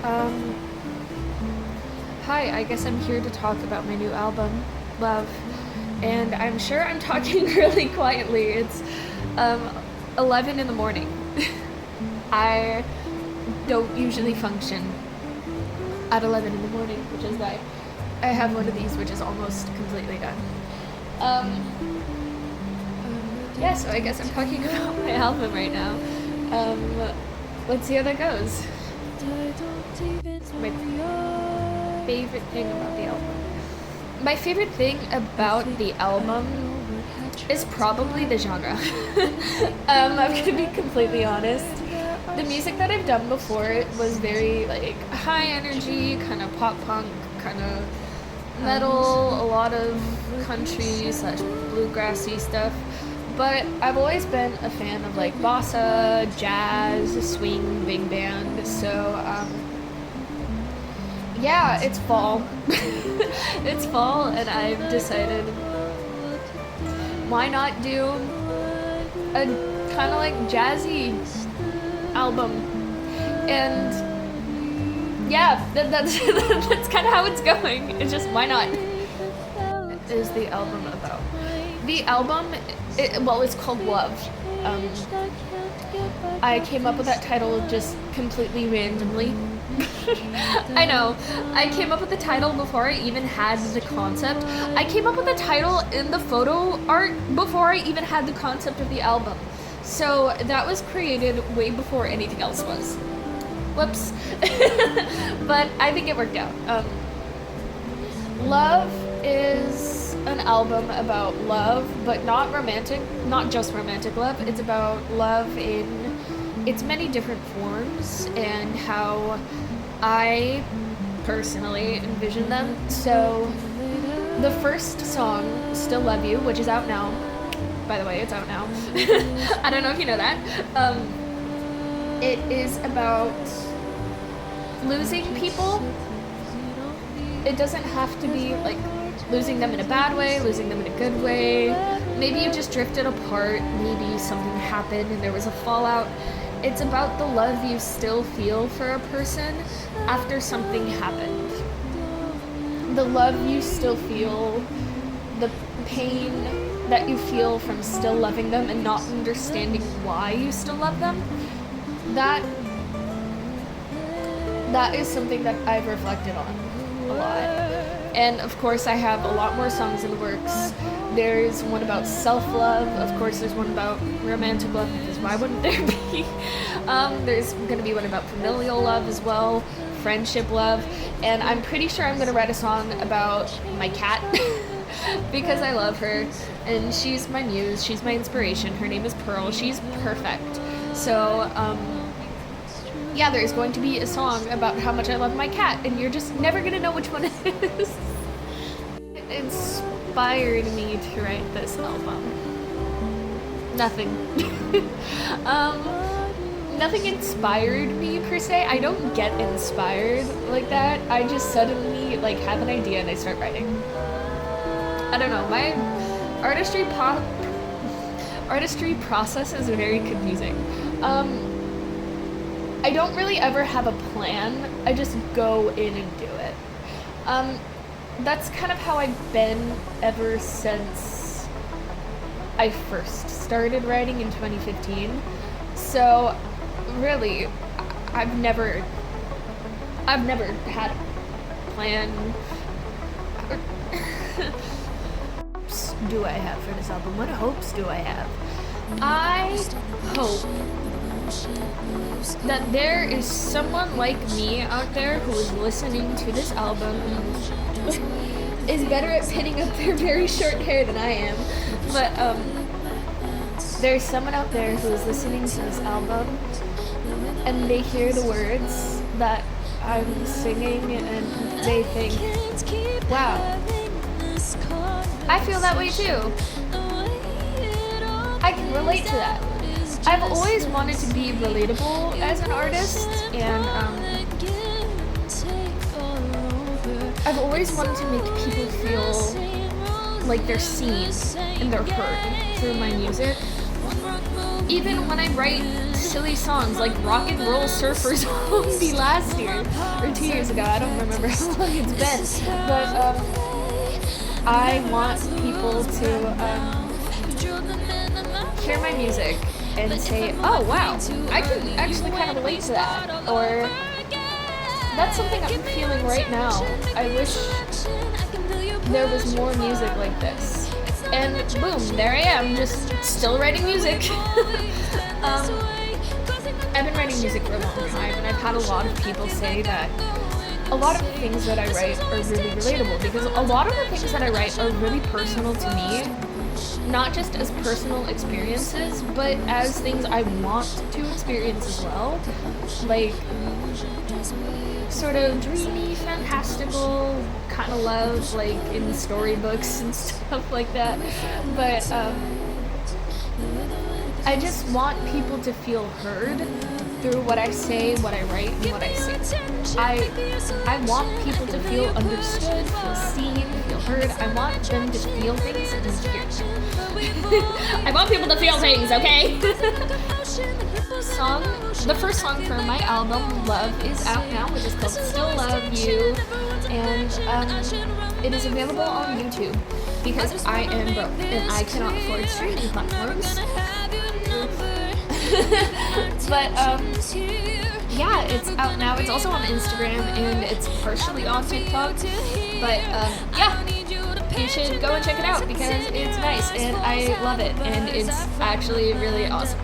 Um, Hi, I guess I'm here to talk about my new album, Love. And I'm sure I'm talking really quietly. It's um, 11 in the morning. I don't usually function at 11 in the morning, which is why I have one of these, which is almost completely done. Um, yeah, so I guess I'm talking about my album right now. Um, let's see how that goes. My favorite thing about the album. My favorite thing about the album is probably the genre. I'm gonna be completely honest. The music that I've done before was very like high energy, kind of pop punk, kind of metal, a lot of country slash bluegrassy stuff. But I've always been a fan of like bossa, jazz, swing, big band. So yeah, it's fall. It's fall, and I've decided why not do a kind of like jazzy album. And yeah, that's that's kind of how it's going. It's just why not? What is the album about? The album, well, it's called Love. I came up with that title just completely randomly. I know. I came up with the title before I even had the concept. I came up with the title in the photo art before I even had the concept of the album. So that was created way before anything else was. Whoops. But I think it worked out. Love is an album about love, but not romantic, not just romantic love. It's about love in its many different forms and how I personally envision them. So the first song, Still Love You, which is out now. By the way, it's out now. I don't know if you know that. It is about losing people. It doesn't have to be like losing them in a bad way, losing them in a good way. Maybe you just drifted apart, maybe something happened and there was a fallout. It's about the love you still feel for a person after something happened. The love you still feel, the pain that you feel from still loving them and not understanding why you still love them. That is something that I've reflected on a lot. And of course, I have a lot more songs in the works. There's one about self-love. Of course, there's one about romantic love, because why wouldn't there be? There's going to be one about familial love as well, friendship love. And I'm pretty sure I'm going to write a song about my cat, because I love her. And she's my muse. She's my inspiration. Her name is Pearl. She's perfect. So, yeah, there's going to be a song about how much I love my cat, and you're just never gonna know which one it is. It inspired me to write this album. Nothing. Nothing inspired me per se. I don't get inspired like that. I just suddenly like have an idea and I start writing. I don't know. My artistry process is very confusing. I don't really ever have a plan. I just go in and do it. That's kind of how I've been ever since I first started writing in 2015. So, really, I've never had a plan. Hopes do I have for this album? What hopes do I have? I hope that there is someone like me out there who is listening to this album is better at pinning up their very short hair than I am. But there's someone out there who is listening to this album and they hear the words that I'm singing and they think, wow, I feel that way too. I can relate to that. I've always wanted to be relatable as an artist, and I've always wanted to make people feel like they're seen and they're heard through my music. even when I write silly songs like Rock and Roll Surfers only last year or 2 years ago, I don't remember how long it's been, but I want people to hear my music and say, oh wow, I can actually kind of relate to that, or that's something I'm feeling right now. I wish there was more music like this. And boom, there I am, just still writing music. I've been writing music for a long time, and I've had a lot of people say that a lot of the things that I write are really relatable, because a lot of the things that I write are really personal to me, not just as personal experiences, but as things I want to experience as well. Like, sort of dreamy, fantastical kind of love, like in storybooks and stuff like that. But I just want people to feel heard through what I say, what I write, and what I sing. I want people to feel understood, feel seen, feel heard. I want them to feel things and hear them. I want people to feel things, okay? The first song for my album, Love, is out now, which is called Still Love You, and it is available on YouTube, because I am broke and I cannot afford streaming platforms. But yeah, it's out now. It's also on Instagram and it's partially on TikTok. But yeah, you should go and check it out because it's nice and I love it and it's actually really awesome.